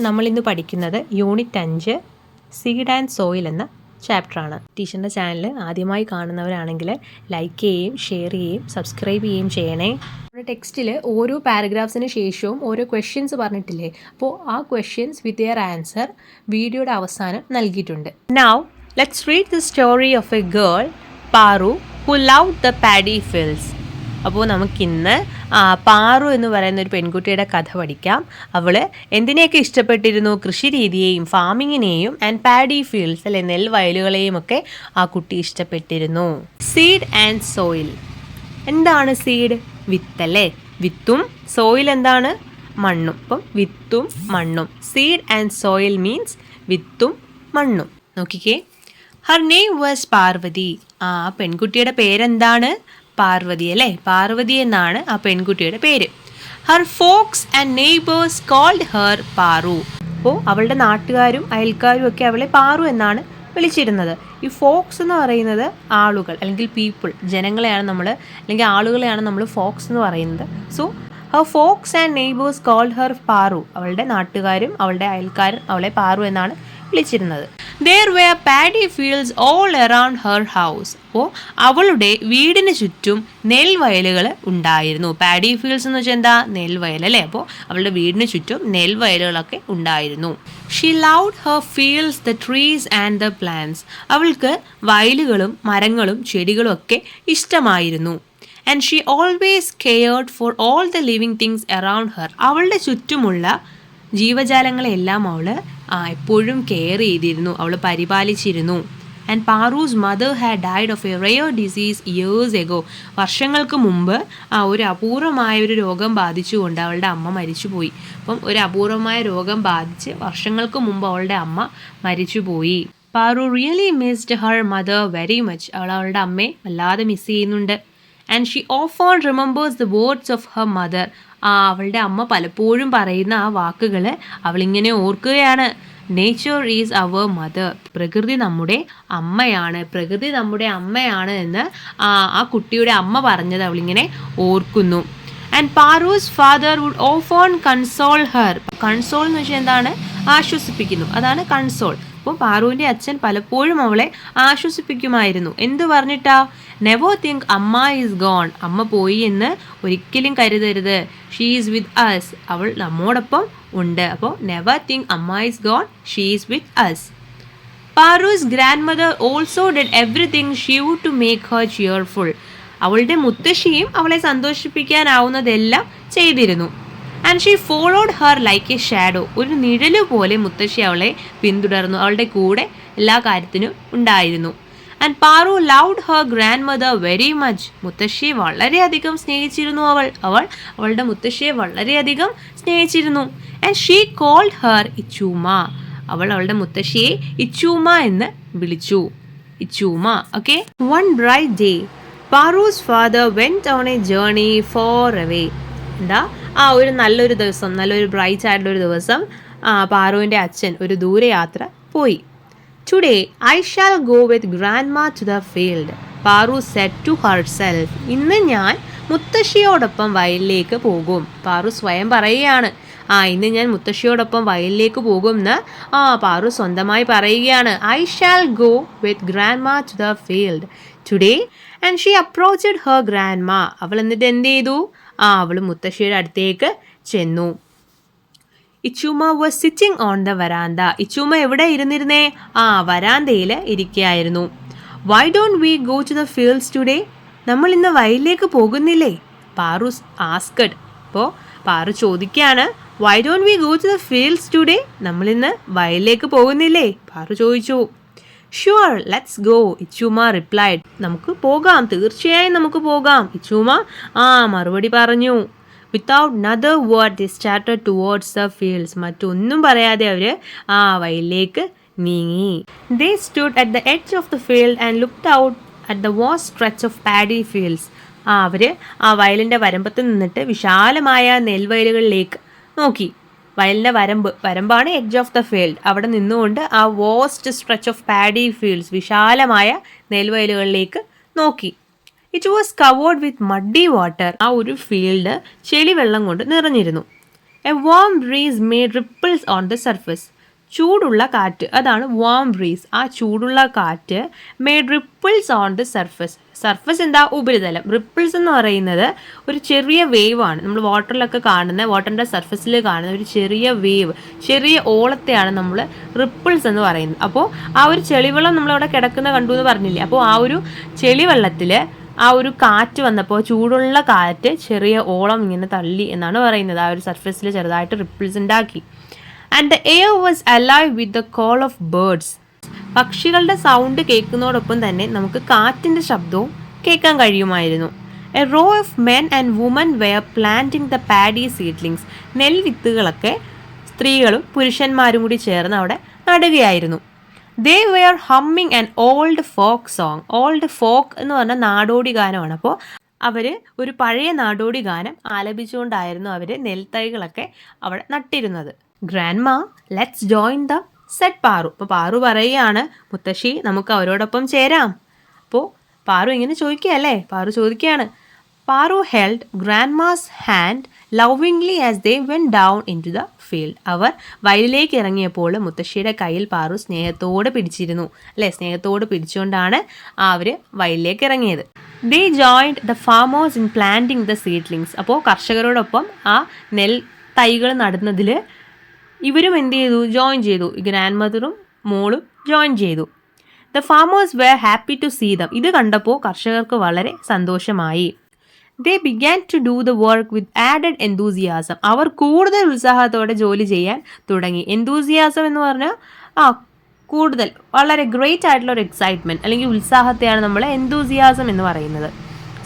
നമ്മളിന്ന് പഠിക്കുന്നത് unit 5 seed and soil എന്ന ചാപ്റ്ററാണ്. ടീച്ചറിൻ്റെ ചാനൽ ആദ്യമായി കാണുന്നവരാണെങ്കിൽ ലൈക്ക് ചെയ്യുകയും ഷെയർ ചെയ്യുകയും സബ്സ്ക്രൈബ് ചെയ്യുകയും ചെയ്യണേ. നമ്മുടെ ടെക്സ്റ്റിൽ ഓരോ പാരഗ്രാഫ്സിന് ശേഷവും ഓരോ ക്വസ്റ്റ്യൻസ് പറഞ്ഞിട്ടില്ലേ, അപ്പോൾ ആ ക്വസ്റ്റ്യൻസ് വിത്ത് ദിയർ ആൻസർ വീഡിയോയുടെ അവസാനം നൽകിയിട്ടുണ്ട്. Now let's read the story of A girl Paru who loved the paddy fields. അപ്പോൾ നമുക്കിന്ന് പാറു എന്ന് പറയുന്ന ഒരു പെൺകുട്ടിയുടെ കഥ പഠിക്കാം. അവൾ എന്തിനെയൊക്കെ ഇഷ്ടപ്പെട്ടിരുന്നു? കൃഷി രീതിയെയും ഫാമിങ്ങിനെയും ആൻഡ് പാഡി ഫീൽഡ്സ് അല്ലെ നെൽവയലുകളെയും ഒക്കെ ആ കുട്ടി ഇഷ്ടപ്പെട്ടിരുന്നു. Seed and soil. എന്താണ് സീഡ്? വിത്തല്ലേ. വിത്തും സോയിൽ എന്താണ്? മണ്ണും. അപ്പം വിത്തും മണ്ണും. സീഡ് ആൻഡ് സോയിൽ മീൻസ് വിത്തും മണ്ണും. നോക്കിക്കേ, ഹർ നെയിം വാസ് പാർവതി. ആ പെൺകുട്ടിയുടെ പേരെന്താണ്? പാർവതി അല്ലേ. പാർവതി എന്നാണ് ആ പെൺകുട്ടിയുടെ പേര്. Her folks and neighbours called her Paru. അപ്പോൾ അവളുടെ നാട്ടുകാരും അയൽക്കാരും ഒക്കെ അവളെ പാറു എന്നാണ് വിളിച്ചിരുന്നത്. ഈ ഫോക്സ് എന്ന് പറയുന്നത് ആളുകൾ അല്ലെങ്കിൽ പീപ്പിൾ, ജനങ്ങളെയാണ് നമ്മൾ അല്ലെങ്കിൽ ആളുകളെയാണ് നമ്മൾ ഫോക്സ് എന്ന് പറയുന്നത്. So her folks and neighbours called her Paru. അവളുടെ നാട്ടുകാരും അവളുടെ അയൽക്കാരും അവളെ പാറു എന്നാണ് വിളിച്ചിരുന്നത്. There were paddy fields all around her house. അപ്പോൾ അവളുടെ വീടിന് ചുറ്റും നെൽവയലുകൾ ഉണ്ടായിരുന്നു. പാഡി ഫീൽഡ്സ് എന്ന് വെച്ചാൽ എന്താ? നെൽവയൽ അല്ലേ. അപ്പോൾ അവളുടെ വീടിന് ചുറ്റും നെൽവയലുകളൊക്കെ ഉണ്ടായിരുന്നു. She loved her fields, the trees and the plants. അവൾക്ക് വയലുകളും മരങ്ങളും ചെടികളും ഒക്കെ ഇഷ്ടമായിരുന്നു. And she always cared for all the living things around her. അവളുടെ ചുറ്റുമുള്ള ജീവജാലങ്ങളെല്ലാം അവൾ എപ്പോഴും കെയർ ചെയ്തിരുന്നു, അവൾ പരിപാലിച്ചിരുന്നു. And Paru's mother had died of a rare disease years ago. വർഷങ്ങൾക്ക് മുമ്പ് ഒരു അപൂർവമായ ഒരു രോഗം ബാധിച്ചുകൊണ്ട് അവളുടെ അമ്മ മരിച്ചുപോയി. അപ്പം ഒരു അപൂർവമായ രോഗം ബാധിച്ച് വർഷങ്ങൾക്ക് മുമ്പ് അവളുടെ അമ്മ മരിച്ചുപോയി. Paru really missed her mother very much. അവൾ അവളുടെ അമ്മയെ വല്ലാതെ മിസ് ചെയ്യുന്നുണ്ട്. And she often remembers the words of her mother. അവളുടെ അമ്മ പലപ്പോഴും പറയുന്ന ആ വാക്കുകൾ അവളിങ്ങനെ ഓർക്കുകയാണ്. Nature is our mother. പ്രകൃതി നമ്മുടെ അമ്മയാണ്, പ്രകൃതി നമ്മുടെ അമ്മയാണ് എന്ന് ആ കുട്ടിയുടെ അമ്മ പറഞ്ഞത് അവളിങ്ങനെ ഓർക്കുന്നു. And Paru's father would often console her. Console എന്ന് വെച്ചാൽ എന്താണ്? ആശ്വസിപ്പിക്കുന്നു, അതാണ് കൺസോൾ. അപ്പോൾ പാറുവിൻ്റെ അച്ഛൻ പലപ്പോഴും അവളെ ആശ്വസിപ്പിക്കുമായിരുന്നു. എന്ത് പറഞ്ഞിട്ടാ? Never think amma is gone. അമ്മ പോയി എന്ന് ഒരിക്കലും കരുതരുത്. She is with us. അവൾ നമ്മോടൊപ്പം ഉണ്ട്. അപ്പോൾ never think amma is gone, she is with us. Paru's grandmother also did everything she would to make her cheerful. അവളുടെ മുത്തശ്ശിയും അവളെ സന്തോഷിപ്പിക്കാനാവുന്നതെല്ലാം ചെയ്തിരുന്നു. And she followed her like a shadow. ഒരു നിഴല് പോലെ മുത്തശ്ശി അവളെ പിന്തുടർന്നു, അവളുടെ കൂടെ എല്ലാ കാര്യത്തിനും ഉണ്ടായിരുന്നു. And Paru loved her grand mother very much. മുത്തശ്ശിയെ വളരെയധികം സ്നേഹിച്ചിരുന്നു അവളുടെ മുത്തശ്ശിയെ വളരെയധികം സ്നേഹിച്ചിരുന്നു. And she called her Ichuma. അവളുടെ മുത്തശ്ശിയെ ഇച്ചൂമ എന്ന് വിളിച്ചു. Ichuma. Okay. One bright day Paru's father went on a journey far away. എന്താ? ഒരു നല്ലൊരു ദിവസം, നല്ലൊരു ബ്രൈറ്റ് ആയിട്ടുള്ളൊരു ദിവസം പാറുവിൻ്റെ അച്ഛൻ ഒരു ദൂരയാത്ര പോയി. Today I shall go with grandma to the field, Paru said to herself. ഇന്ന് ഞാൻ മുത്തശ്ശിയോടൊപ്പം വയലിലേക്ക് പോകും. പാറു സ്വയം പറയുകയാണ്. ഇന്ന് ഞാൻ മുത്തശ്ശിയോടൊപ്പം വയലിലേക്ക് പോകും എന്ന് പാറു സ്വന്തമായി പറയുകയാണ്. I shall go with grandma to the field today. And she approached her grandma. അവൾ എന്നിട്ട് എന്ത് ചെയ്തു? അവൾ മുത്തശ്ശിയുടെ അടുത്തേക്ക് ചെന്നു. Ichumma was sitting on the veranda. Ichumma എവിടെ ഇരുന്നിരുന്നേ? വരാന്തയിൽ ഇരിക്കുകയായിരുന്നു. Why don't we go to the fields today? നമ്മൾ ഇന്ന് വയലിലേക്ക് പോകുന്നില്ലേ? പാറു ആസ്കഡ്. അപ്പോൾ പാറു ചോദിക്കുകയാണ്, why don't we go to the fields today? നമ്മൾ ഇന്ന് വയലിലേക്ക് പോകുന്നില്ലേ? പാറു ചോദിച്ചു. Sure let's go, Ichuma replied. നമുക്ക് പോകാം, തീർച്ചയായും നമുക്ക് പോകാം, ഇച്ചൂമ മറുപടി പറഞ്ഞു. Without another word they started towards the fields. മറ്റൊന്നും പറയാതെ അവർ വയലിലേക്ക് നീങ്ങി. They stood at the edge of the field and looked out at the vast stretch of paddy fields. അവർ വയലിൻ്റെ വരമ്പത്ത് നിന്നിട്ട് വിശാലമായ നെൽവയലുകളിലേക്ക് നോക്കി. വയലിൻ്റെ വരമ്പാണ് എഡ്ജ് ഓഫ് ദ ഫീൽഡ്. അവിടെ നിന്നുകൊണ്ട് vast stretch of paddy fields, വിശാലമായ നെൽവയലുകളിലേക്ക് നോക്കി. It was covered with muddy water. ഒരു ഫീൽഡ് ചെളിവെള്ളം കൊണ്ട് നിറഞ്ഞിരുന്നു. A warm breeze made ripples on the surface. ചൂടുള്ള കാറ്റ്, അതാണ് വാം ബ്രീസ്. ആ ചൂടുള്ള കാറ്റ് made ripples on the surface. Surface എന്താ? ഉപരിതലം. റിപ്പിൾസ് എന്ന് പറയുന്നത് ഒരു ചെറിയ വേവ് ആണ്. നമ്മൾ വാട്ടറിലൊക്കെ കാണുന്ന, വാട്ടറിൻ്റെ സർഫസിൽ കാണുന്ന ഒരു ചെറിയ വേവ്, ചെറിയ ഓളത്തെയാണ് നമ്മൾ റിപ്പിൾസ് എന്ന് പറയുന്നത്. അപ്പോൾ ആ ഒരു ചെളിവെള്ളം നമ്മളവിടെ കിടക്കുന്ന കണ്ടു എന്ന് പറഞ്ഞില്ലേ, അപ്പോൾ ആ ഒരു ചെളിവെള്ളത്തിൽ ആ ഒരു കാറ്റ് വന്നപ്പോൾ, ചൂടുള്ള കാറ്റ് ചെറിയ ഓളം ഇങ്ങനെ തള്ളി എന്നാണ് പറയുന്നത്. ആ ഒരു സർഫസിൽ ചെറുതായിട്ട് റിപ്പിൾസ് ഉണ്ടാക്കി. And the air was alive with the call of birds. പക്ഷികളുടെ സൗണ്ട് കേൾക്കുന്നതോടൊപ്പം തന്നെ നമുക്ക് കാറ്റിൻ്റെ ശബ്ദവും കേൾക്കാൻ കഴിയുമായിരുന്നു. A row of men and women were planting the paddy seedlings. നെൽവിത്തുകളൊക്കെ സ്ത്രീകളും പുരുഷന്മാരും കൂടി ചേർന്ന് അവിടെ നടുകയായിരുന്നു. They were humming an old folk song. Old folk എന്ന് പറഞ്ഞാൽ നാടോടി ഗാനമാണ്. അപ്പോൾ അവർ ഒരു പഴയ നാടോടി ഗാനം ആലപിച്ചുകൊണ്ടായിരുന്നു അവർ നെൽത്തൈകളൊക്കെ അവിടെ നട്ടിരുന്നത്. Grandma let's join the set Paru. അപ്പോൾ പാറു പറയുകയാണ്, മുത്തശ്ശി നമുക്ക് അവരോടൊപ്പം ചേരാം. അപ്പോൾ പാറു ഇങ്ങനെ ചോദിക്കുകയല്ലേ, പാറു ചോദിക്കുകയാണ്. Paru held grandma's hand lovingly as they went down into the field. അവർ വയലിലേക്ക് ഇറങ്ങിയപ്പോൾ മുത്തശ്ശിയുടെ കയ്യിൽ പാറു സ്നേഹത്തോടെ പിടിച്ചിരുന്നു, അല്ലേ? സ്നേഹത്തോട് പിടിച്ചുകൊണ്ടാണ് അവർ വയലിലേക്ക് ഇറങ്ങിയത്. They joined the farmers in planting the seedlings. അപ്പോൾ കർഷകരോടൊപ്പം ആ നെൽ തൈകൾ നടുന്നതിൽ ഇവരും എന്ത് ചെയ്തു? ജോയിൻ ചെയ്തു. ഗ്രാൻഡ് മദറും മോളും ജോയിൻ ചെയ്തു. The farmers were happy to see them. ഇത് കണ്ടപ്പോൾ കർഷകർക്ക് വളരെ സന്തോഷമായി. They began to do the work with added enthusiasm. അവർ കൂടുതൽ ഉത്സാഹത്തോടെ ജോലി ചെയ്യാൻ തുടങ്ങി. എന്തൂസിയാസം എന്ന് പറഞ്ഞാൽ കൂടുതൽ, വളരെ ഗ്രേറ്റ് ആയിട്ടുള്ള ഒരു എക്സൈറ്റ്മെൻറ്റ് അല്ലെങ്കിൽ ഉത്സാഹത്തെയാണ് നമ്മൾ എന്തൂസിയാസം എന്ന് പറയുന്നത്.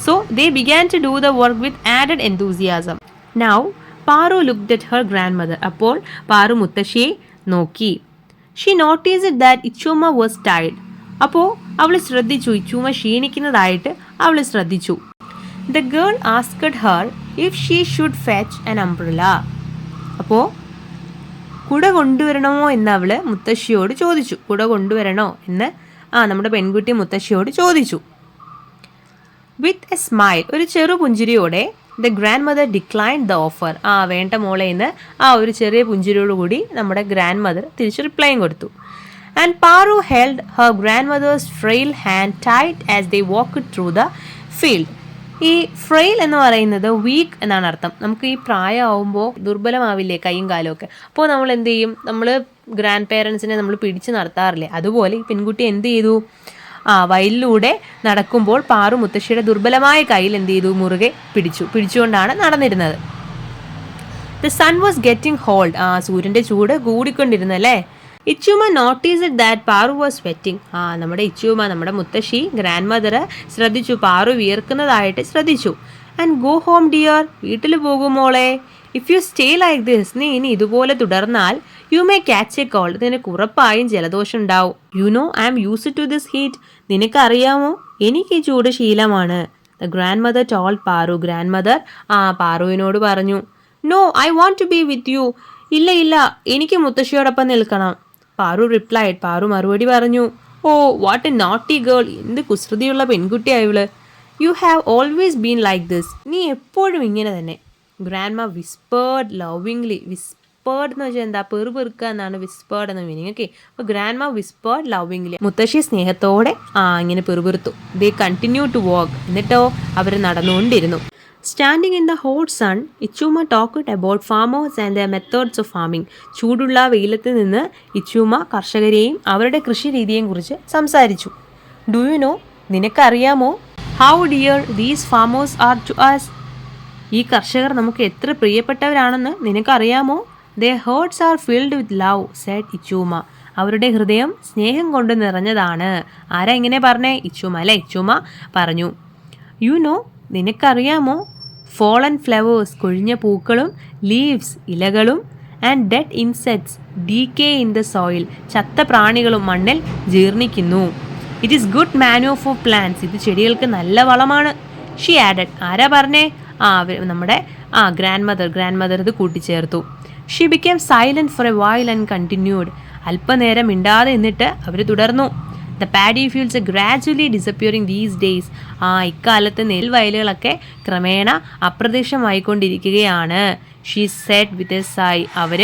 So they began to do the work with added enthusiasm. Now Paru looked at her grand mother. അപ്പോൾ പാറു മുത്തശ്ശിയെ നോക്കി. She noticed that Ichumma was tired. അപ്പോൾ അവൾ ശ്രദ്ധിച്ചു, ഇച്ചൂമ്മ ക്ഷീണിക്കുന്നതായിട്ട് അവൾ ശ്രദ്ധിച്ചു. The girl asked her if she should fetch an umbrella. അപ്പോൾ കുട കൊണ്ടുവരണമോ എന്ന് അവൾ മുത്തശ്ശിയോട് ചോദിച്ചു. കുട കൊണ്ടുവരണോ എന്ന് നമ്മുടെ പെൺകുട്ടി മുത്തശ്ശിയോട് ചോദിച്ചു. വിത്ത് എ സ്മൈൽ, ഒരു ചെറു പുഞ്ചിരിയോടെ the grand mother declined the offer. വേണ്ട മോളെ എന്ന് ഒരു ചെറിയ പുഞ്ചിരിയോടുകൂടി നമ്മുടെ ഗ്രാൻഡ് മദർ തിരിച്ച് റിപ്ലൈയും കൊടുത്തു. And Paru held her grandmother's frail hand tight as they walked through the field. ഈ ഫ്രെയിൽ എന്ന് പറയുന്നത് വീക്ക് എന്നാണ് അർത്ഥം. നമുക്ക് ഈ പ്രായമാവുമ്പോൾ ദുർബലമാവില്ലേ കൈയും കാലും ഒക്കെ. അപ്പോൾ നമ്മൾ എന്ത് ചെയ്യും? നമ്മൾ ഗ്രാൻഡ് പേരൻസിനെ നമ്മൾ പിടിച്ച് നടത്താറില്ലേ, അതുപോലെ ഈ പെൺകുട്ടി എന്ത് ചെയ്തു? വയലിലൂടെ നടക്കുമ്പോൾ പാറു മുത്തശ്ശിയുടെ ദുർബലമായ കയ്യിൽ എന്ത് ചെയ്തു? മുറുകെ പിടിച്ചുകൊണ്ടാണ് നടന്നിരുന്നത്. The sun was getting hold. സൂര്യൻ്റെ ചൂട് കൂടിക്കൊണ്ടിരുന്നല്ലേ. Ichumma noticed that Paru was sweating. നമ്മുടെ ഇച്ചൂമ്മ, നമ്മുടെ മുത്തശ്ശി ഗ്രാൻഡ് മദർ ശ്രദ്ധിച്ചു, പാറു വിയർക്കുന്നതായിട്ട് ശ്രദ്ധിച്ചു. And go home dear. വീട്ടിൽ പോകും മോളെ. If you stay like this, നീ ഇനി ഇതുപോലെ തുടർന്നാൽ you may catch a cold. നിനക്ക് ഉറപ്പായും ജലദോഷം ഉണ്ടാവും. You know I am used to this heat. നിനക്കറിയാമോ, എനിക്ക് ഈ ചൂട് ശീലമാണ്. The grand mother told Paru. Grand mother പാറുവിനോട് പറഞ്ഞു. No, I want to be with you. ഇല്ല, എനിക്ക് മുത്തശ്ശിയോടൊപ്പം നിൽക്കണം. പാറു റിപ്ലൈഡ്. പാറു മറുപടി പറഞ്ഞു. Oh what A naughty girl. എന്ത് കുസൃതിയുള്ള പെൺകുട്ടിയായവള്. You have always been like this. നീ എപ്പോഴും ഇങ്ങനെ തന്നെ. Grandma whispered lovingly. വിസ്പേർഡ് എന്ന് വെച്ചാൽ എന്താ? പെറുപെറുക്കുക എന്നാണ് വിസ്പേർഡ് എന്ന മീനിങ്. ഓക്കെ, അപ്പോൾ ഗ്രാൻഡ്മ വിസ്പേർഡ് ലവിംഗ്ലി. മുത്തശ്ശി സ്നേഹത്തോടെ ഇങ്ങനെ പെറുപെറുത്തു. They continue to walk. എന്നിട്ടോ അവർ നടന്നുകൊണ്ടിരുന്നു. Standing in the hot sun, Ichumma talked about farmers and their methods of farming. ചൂടുള്ള വെയിലത്ത് നിന്ന് ഇച്ചൂമ്മ കർഷകരെയും അവരുടെ കൃഷി രീതിയെയും കുറിച്ച് സംസാരിച്ചു. ഡു യു നോ, നിനക്കറിയാമോ, how dear these farmers are to us. ഈ കർഷകർ നമുക്ക് എത്ര പ്രിയപ്പെട്ടവരാണെന്ന് നിനക്കറിയാമോ? They hearts are filled with love, said Ichumma. അവരുടെ ഹൃദയം സ്നേഹം കൊണ്ട് നിറഞ്ഞതാണ്. ആരാ ഇങ്ങനെ പറഞ്ഞേ? ഇച്ചൂമ്മ അല്ലേ? ഇച്ചൂമ്മ പറഞ്ഞു. യു നോ, നിനക്കറിയാമോ, ഫോളൻ ഫ്ലവേഴ്സ്, കൊഴിഞ്ഞ പൂക്കളും, ലീവ്സ്, ഇലകളും, and dead insects decay in the soil, ചത്ത പ്രാണികളും മണ്ണിൽ ജീർണിക്കുന്നു. It is good manure for plants. ഇത് ചെടികൾക്ക് നല്ല വളമാണ്. She added. ആരാ പറഞ്ഞേ? നമ്മുടെ ഗ്രാൻഡ് മദർ ഇത് കൂട്ടിച്ചേർത്തു. She became silent for a while and continued. അല്പനേരം മിണ്ടാതെ എന്നിട്ട് അവർ തുടർന്നു. The paddy fields gradually disappearing these days. ഇക്കാലത്ത് നെൽവയലുകളൊക്കെ ക്രമേണ അപ്രത്യക്ഷമായിക്കൊണ്ടിരിക്കുകയാണ്. ഷീ സെഡ് വിത്ത് എ സൈ. അവർ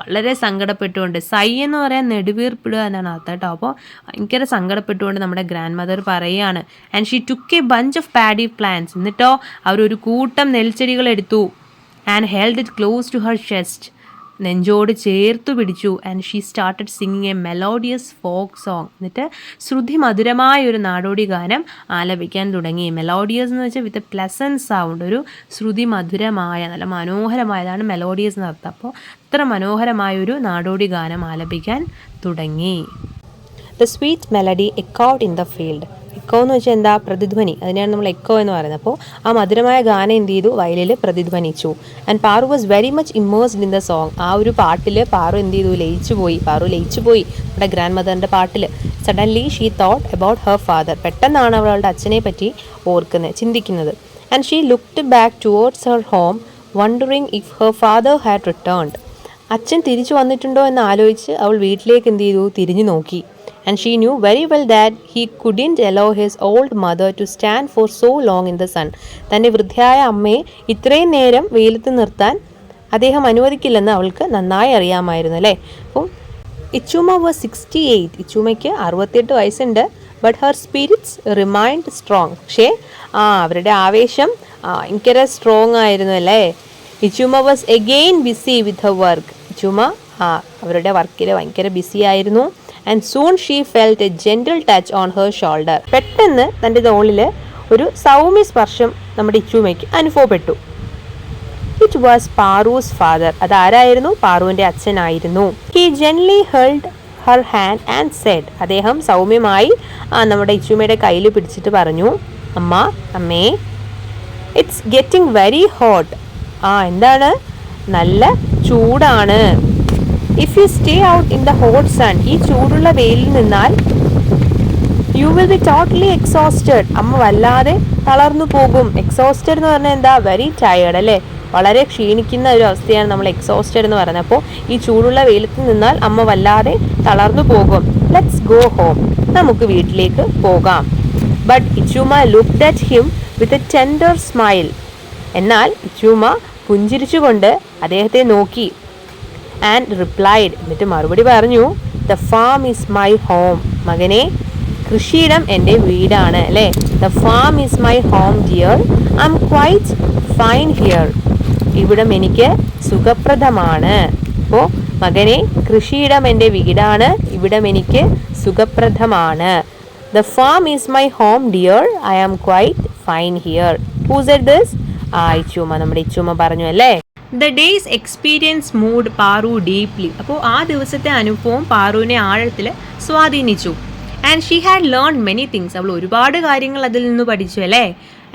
വളരെ സങ്കടപ്പെട്ടുകൊണ്ട്, സൈ എന്ന് പറയാൻ നെടുവീർപ്പിടുക എന്നാണ് അർത്ഥം കേട്ടോ. അപ്പോൾ ഭയങ്കര സങ്കടപ്പെട്ടുകൊണ്ട് നമ്മുടെ ഗ്രാൻഡ് മദർ പറയുകയാണ്. And she took a bunch of paddy plants. എന്നിട്ടോ അവരൊരു കൂട്ടം നെൽച്ചെടികൾ എടുത്തു. And held it close to her chest. നെഞ്ചോട് ചേർത്തു പിടിച്ചു. And she started singing a melodious folk song. എന്നിട്ട് ശ്രുതി മധുരമായ ഒരു നാടോടി ഗാനം ആലപിക്കാൻ തുടങ്ങി. മെലോഡിയസ് എന്ന് വെച്ചാൽ വിത്ത് എ പ്ലസൻറ്റ് സൗണ്ട്, ഒരു ശ്രുതി മധുരമായ നല്ല മനോഹരമായതാണ് മെലോഡിയസ് എന്ന് അർത്ഥം. അപ്പോൾ അത്ര മനോഹരമായൊരു നാടോടി ഗാനം ആലപിക്കാൻ തുടങ്ങി. The sweet melody echoed in the field. Echo എന്ന് വെച്ചാൽ എന്താ? പ്രതിധ്വനി. അതിനാണ് നമ്മൾ എക്കോ എന്ന് പറയുന്നത്. അപ്പോൾ ആ മധുരമായ ഗാനം എന്ത് ചെയ്തു? വയലിൽ പ്രതിധ്വനിച്ചു. And Paru was very much immersed in the song. ആ ഒരു പാട്ടിൽ പാറു എന്ത് ചെയ്തു? പാറു ലയിച്ചു പോയി നമ്മുടെ ഗ്രാൻഡ് മദറിൻ്റെ പാട്ടിൽ. Suddenly she thought about her father. പെട്ടെന്നാണ് അവളുടെ അച്ഛനെ പറ്റി ചിന്തിക്കുന്നത്. And she looked back towards Har home wondering if her father had returned. അച്ഛൻ തിരിച്ചു വന്നിട്ടുണ്ടോ എന്ന് ആലോചിച്ച് അവൾ വീട്ടിലേക്ക് എന്ത് ചെയ്തു? തിരിഞ്ഞു നോക്കി. And she knew very well that he couldn't allow his old mother to stand for so long in the sun. തൻ്റെ വൃദ്ധയായ അമ്മയെ ഇത്രയും നേരം വെയിലത്ത് നിർത്താൻ അദ്ദേഹം അനുവദിക്കില്ലെന്ന് അവൾക്ക് നന്നായി അറിയാമായിരുന്നു അല്ലേ. അപ്പം ഇച്ചൂമ വാസ് 68. ഇച്ചൂമയ്ക്ക് 68 വയസ്സുണ്ട്. But her spirits remained strong. പക്ഷേ അവരുടെ ആവേശം ഭയങ്കര സ്ട്രോങ് ആയിരുന്നു അല്ലേ. Ichumma was again busy with her work. Ichumma അവരുടെ വർക്കിൽ ഭയങ്കര ബിസി ആയിരുന്നു. And soon she felt a gentle touch on her shoulder. പെട്ടെന്ന് തൻ്റെ തോളിൽ ഒരു സൗമ്യ സ്പർശം നമ്മുടെ ഇച്ചൂമയ്ക്ക് അനുഭവപ്പെട്ടു. It was Paru's father. അതാരായിരുന്നു? പാറുവിൻ്റെ അച്ഛനായിരുന്നു. He gently held her hand and said. അദ്ദേഹം സൗമ്യമായി നമ്മുടെ ഇച്ചൂമയുടെ കയ്യിൽ പിടിച്ചിട്ട് പറഞ്ഞു, അമ്മേ ഇറ്റ്സ് ഗെറ്റിംഗ് വെരി ഹോട്ട്. എന്താണ്? നല്ല ചൂടാണ്. If you stay out in the hot sun. ഈ ചൂടുള്ള വെയിലിൽ നിന്നാൽ you will be totally exhausted. അമ്മ വല്ലാതെ തളർന്നു പോകും. എക്സോസ്റ്റഡ് എന്ന് പറഞ്ഞാൽ എന്താ? വെരി ടയേർഡ് അല്ലേ. വളരെ ക്ഷീണിക്കുന്ന ഒരു അവസ്ഥയാണ് നമ്മൾ എക്സോസ്റ്റഡ് എന്ന് പറയുന്നത്. അപ്പോൾ ഈ ചൂടുള്ള വെയിലത്ത് നിന്നാൽ അമ്മ വല്ലാതെ തളർന്നു പോകും. Let's go home. നമുക്ക് വീട്ടിലേക്ക് പോകാം. But Ichumma looked at him with a tender smile. എന്നാൽ ഇച്ചൂമ പുഞ്ചിരിച്ചുകൊണ്ട് അദ്ദേഹത്തെ നോക്കി. And replied. എന്നിട്ട് മറുപടി പറഞ്ഞു, the farm is my home. മകനെ, കൃഷിയിടം എൻ്റെ വീടാണ് അല്ലേ. The farm is my home dear. I am quite fine here. ഇവിടം എനിക്ക് സുഖപ്രദമാണ്. അപ്പോൾ മകനെ, കൃഷിയിടം എൻ്റെ വീടാണ്, ഇവിടം എനിക്ക് സുഖപ്രദമാണ്. The farm is my home dear. I am quite fine here. Who said this? Ichumma, നമ്മുടെ ഇച്ചൂമ പറഞ്ഞു അല്ലേ. The day's experience moved Paru deeply. അപ്പോൾ ആ ദിവസത്തെ അനുഭവം പാറുവിനെ ആഴത്തിൽ സ്വാധീനിച്ചു. And she had learn many things. അവൾ ഒരുപാട് കാര്യങ്ങൾ അതിൽ നിന്ന് പഠിച്ചു അല്ലേ.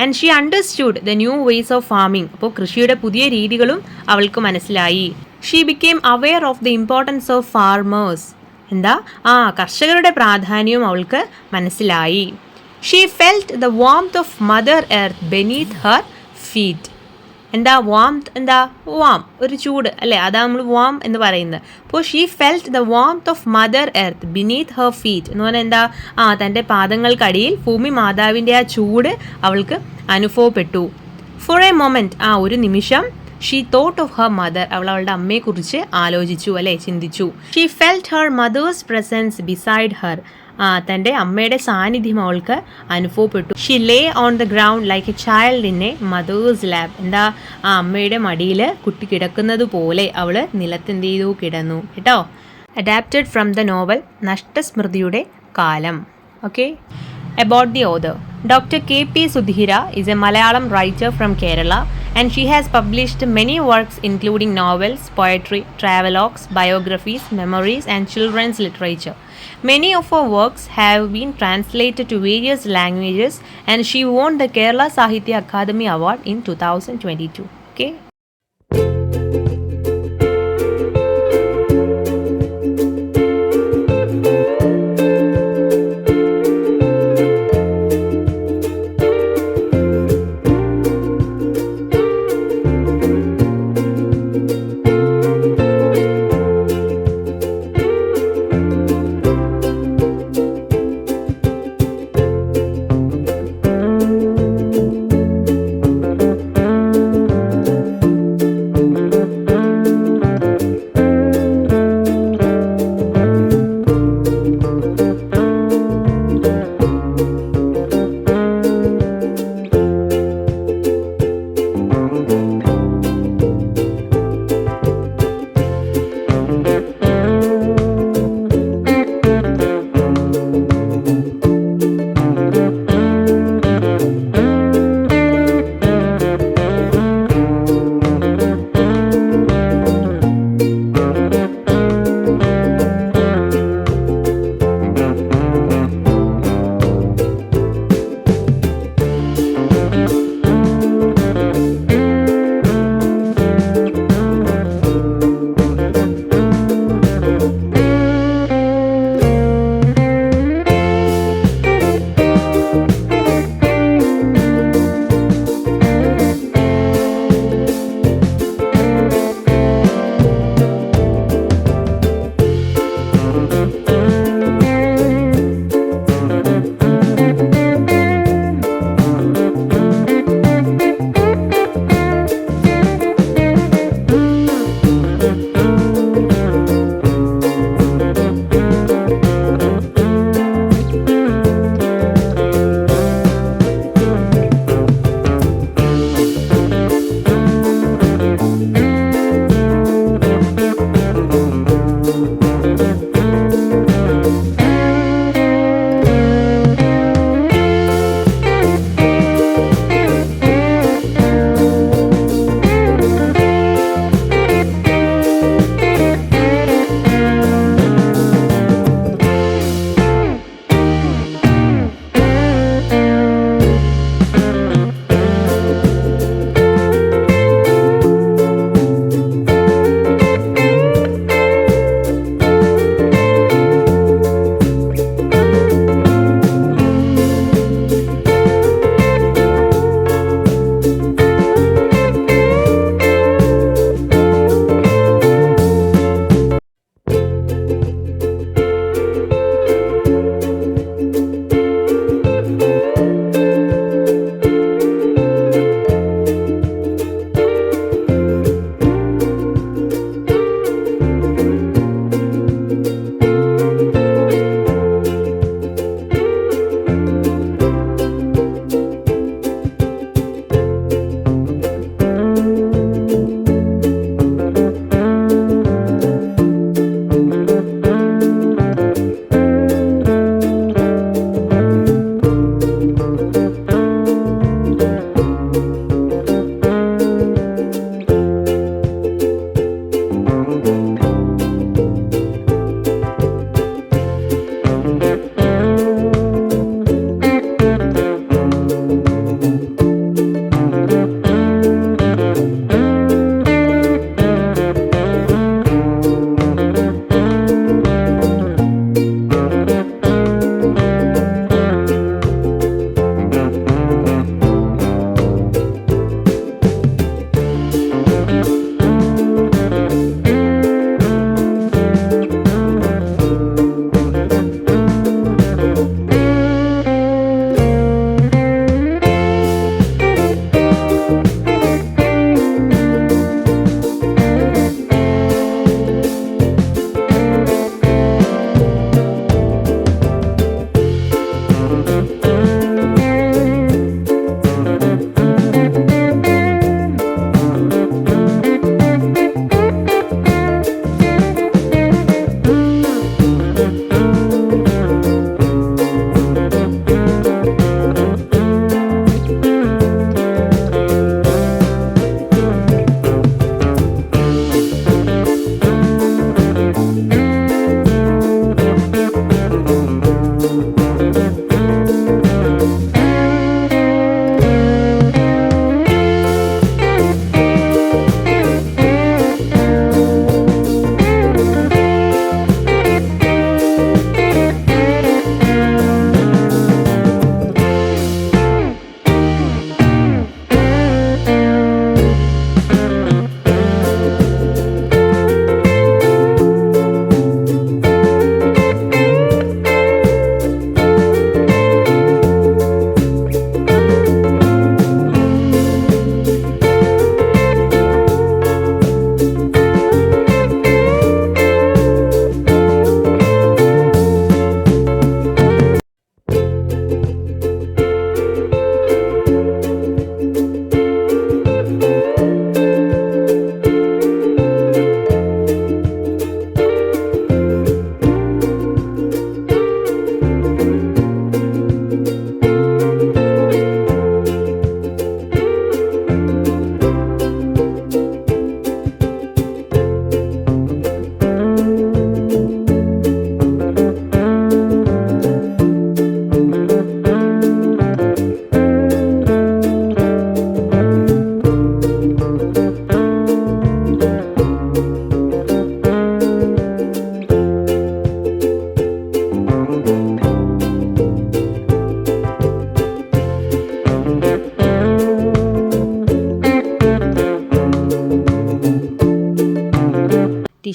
And she understood the new ways of farming. അപ്പോൾ കൃഷിയുടെ പുതിയ രീതികളും അവൾക്ക് മനസ്സിലായി. She became aware of the importance of farmers. എന്താ? കർഷകരുടെ പ്രാധാന്യവും അവൾക്ക് മനസ്സിലായി. She felt the warmth of mother earth beneath Har feet. എന്താ വാംത്ത്? എന്താ? വാം, ഒരു ചൂട് അല്ലേ. അതാ നമ്മൾ വാം എന്ന് പറയുന്നത്. അപ്പോൾ she felt the warmth of mother earth beneath Har feet എന്ന് പറഞ്ഞാൽ എന്താ? തൻ്റെ പാദങ്ങൾക്കടിയിൽ ഭൂമി മാതാവിൻ്റെ ആ ചൂട് അവൾക്ക് അനുഭവപ്പെട്ടു. ഫോർ എ മൊമെൻറ്റ്, ഒരു നിമിഷം, she thought of her mother. അവൾ അവളുടെ അമ്മയെക്കുറിച്ച് ആലോചിച്ചു അല്ലേ, ചിന്തിച്ചു. She felt her mother's presence beside her. തൻ്റെ അമ്മയുടെ സാന്നിധ്യം അവൾക്ക് അനുഭവപ്പെട്ടു. She lay on the ground like a child in a mother's lap. എന്താ? അമ്മയുടെ മടിയിൽ കുട്ടി കിടക്കുന്നത് പോലെ അവൾ നിലത്തെന്ത് ചെയ്തു? കിടന്നു കേട്ടോ. അഡാപ്റ്റഡ് ഫ്രം ദ നോവൽ നഷ്ടസ്മൃതിയുടെ കാലം. Okay. About the author. Dr. K.P. Sudhira is a Malayalam writer from Kerala, and she has published many works including novels, poetry, travelogues, biographies, memoirs, and children's literature. Many of her works have been translated to various languages, and she won the Kerala Sahitya Akademi Award in 2022. Okay.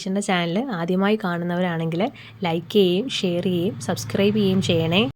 ടീച്ചറിൻ്റെ channel ആദ്യമായി കാണുന്നവരാണെങ്കിൽ like ചെയ്യുകയും share ചെയ്യുകയും subscribe ചെയ്യുകയും ചെയ്യണേ.